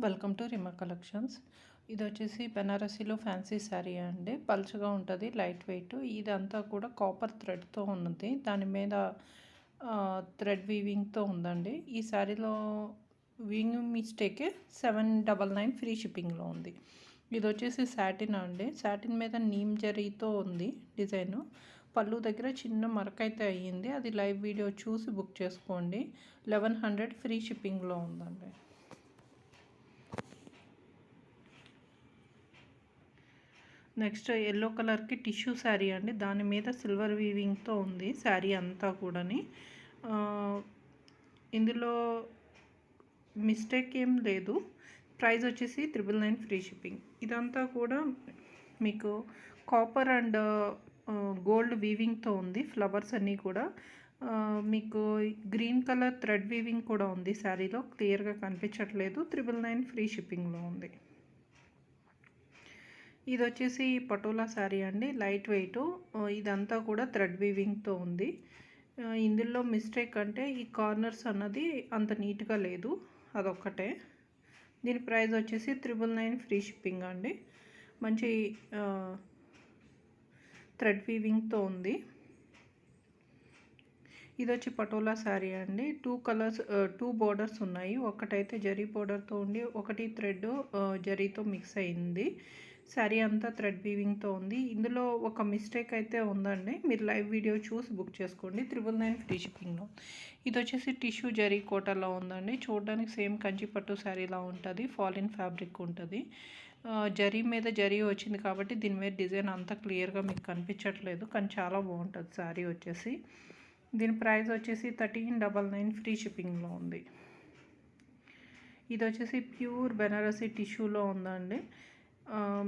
Welcome to రిమా collections. ఇది వచ్చేసి బెనారసీలో fancy sari అండి. పల్చగా ఉంటుంది, లైట్ వెయిట్. ఇదంతా కూడా కాపర్ థ్రెడ్తో ఉన్నది. దాని మీద థ్రెడ్ వీవింగ్తో ఉందండి. ఈ శారీలో వీవింగ్ మిస్టేకే 799 ఫ్రీ షిప్పింగ్లో ఉంది. ఇది వచ్చేసి సాటిన్ అండి. సాటిన్ మీద నీమ్ జరీతో ఉంది డిజైను. పళ్ళు దగ్గర చిన్న మరక అయితే అయ్యింది. అది లైవ్ వీడియో చూసి బుక్ చేసుకోండి. 1100 ఫ్రీ షిప్పింగ్లో ఉందండి. నెక్స్ట్ ఎల్లో కలర్కి టిష్యూ శారీ అండి. దాని మీద సిల్వర్ వీవింగ్తో ఉంది శారీ అంతా కూడాని. ఇందులో మిస్టేక్ ఏం లేదు. ప్రైస్ వచ్చేసి 999 ఫ్రీ షిప్పింగ్. ఇదంతా కూడా మీకు కాపర్ అండ్ గోల్డ్ వీవింగ్తో ఉంది. ఫ్లవర్స్ అన్నీ కూడా మీకు గ్రీన్ కలర్ థ్రెడ్ వీవింగ్ కూడా ఉంది శారీలో. క్లియర్గా కనిపించట్లేదు. 999 ఫ్రీ షిప్పింగ్లో ఉంది. ఇది వచ్చేసి పటోలా శారీ అండి. Light weight. ఇదంతా కూడా థ్రెడ్ వీవింగ్తో ఉంది. ఇందులో మిస్టేక్ అంటే ఈ కార్నర్స్ అన్నది అంత నీట్గా లేదు, అదొక్కటే. దీని ప్రైస్ వచ్చేసి 999 ఫ్రీ షిప్పింగ్ అండి. మంచి థ్రెడ్ వీవింగ్తో ఉంది. ఇది వచ్చి పటోలా శారీ అండి. 2 బోర్డర్స్ ఉన్నాయి. ఒకటైతే జరీ బోర్డర్తో ఉండి, ఒకటి థ్రెడ్ జరీతో మిక్స్ అయింది. శారీ అంతా థ్రెడ్ వీవింగ్తో ఉంది. ఇందులో ఒక మిస్టేక్ అయితే ఉందండి. మీరు లైవ్ వీడియో చూసి బుక్ చేసుకోండి. 999 ఫ్రీ షిప్పింగ్లో. ఇది వచ్చేసి టిష్యూ జరీ కోటలో ఉందండి. చూడడానికి సేమ్ కంచిపట్టు శారీలా ఉంటుంది. ఫాలిన్ ఫ్యాబ్రిక్ ఉంటుంది. జరీ మీద జరీ వచ్చింది కాబట్టి దీని మీద డిజైన్ అంతా క్లియర్గా మీకు కనిపించట్లేదు, కానీ చాలా బాగుంటుంది శారీ వచ్చేసి. దీని ప్రైస్ వచ్చేసి 1399 ఫ్రీ షిప్పింగ్లో ఉంది. ఇది వచ్చేసి ప్యూర్ బెనారసీ టిష్యూలో ఉందండి.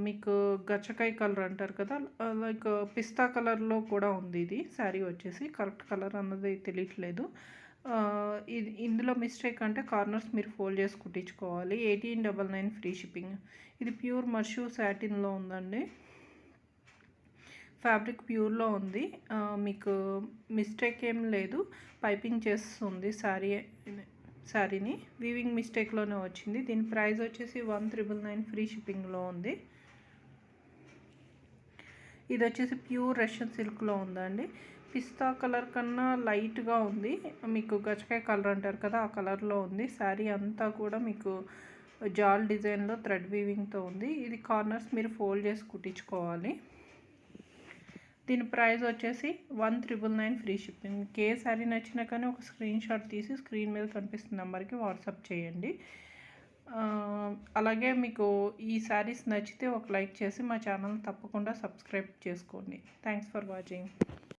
మీకు గచ్చకాయ కలర్ అంటారు కదా, లైక్ పిస్తా కలర్లో కూడా ఉంది. ఇది శారీ వచ్చేసి కరెక్ట్ కలర్ అన్నది తెలియట్లేదు. ఇందులో మిస్టేక్ అంటే కార్నర్స్ మీరు ఫోల్డ్ చేసి కుట్టించుకోవాలి. 1899 ఫ్రీ షిప్పింగ్. ఇది ప్యూర్ మర్షూ సాటిన్లో ఉందండి. ఫ్యాబ్రిక్ ప్యూర్లో ఉంది. మీకు మిస్టేక్ ఏం లేదు. పైపింగ్ చేస్తుంది శారీని. వీవింగ్ మిస్టేక్లోనే వచ్చింది. దీని ప్రైస్ వచ్చేసి 1999 ఫ్రీ షిప్పింగ్లో ఉంది. ఇది వచ్చేసి ప్యూర్ రష్యన్ సిల్క్లో ఉందండి. పిస్తా కలర్ కన్నా లైట్గా ఉంది. మీకు గచ్చకాయ కలర్ అంటారు కదా, ఆ కలర్లో ఉంది. శారీ అంతా కూడా మీకు జాల్ డిజైన్లో థ్రెడ్ వీవింగ్తో ఉంది. ఇది కార్నర్స్ మీరు ఫోల్డ్ చేసి కుట్టించుకోవాలి. దీని ప్రైస్ వచ్చేసి 1999 ఫ్రీ షిప్పింగ్. మీకు ఏ శారీ నచ్చినా కానీ ఒక స్క్రీన్ షాట్ తీసి స్క్రీన్ మీద కనిపిస్తున్న నెంబర్కి వాట్సాప్ చేయండి. అలాగే మీకు ఈ శారీస్ నచ్చితే ఒక లైక్ చేసి మా ఛానల్ తప్పకుండా సబ్స్క్రైబ్ చేసుకోండి. Thanks for watching.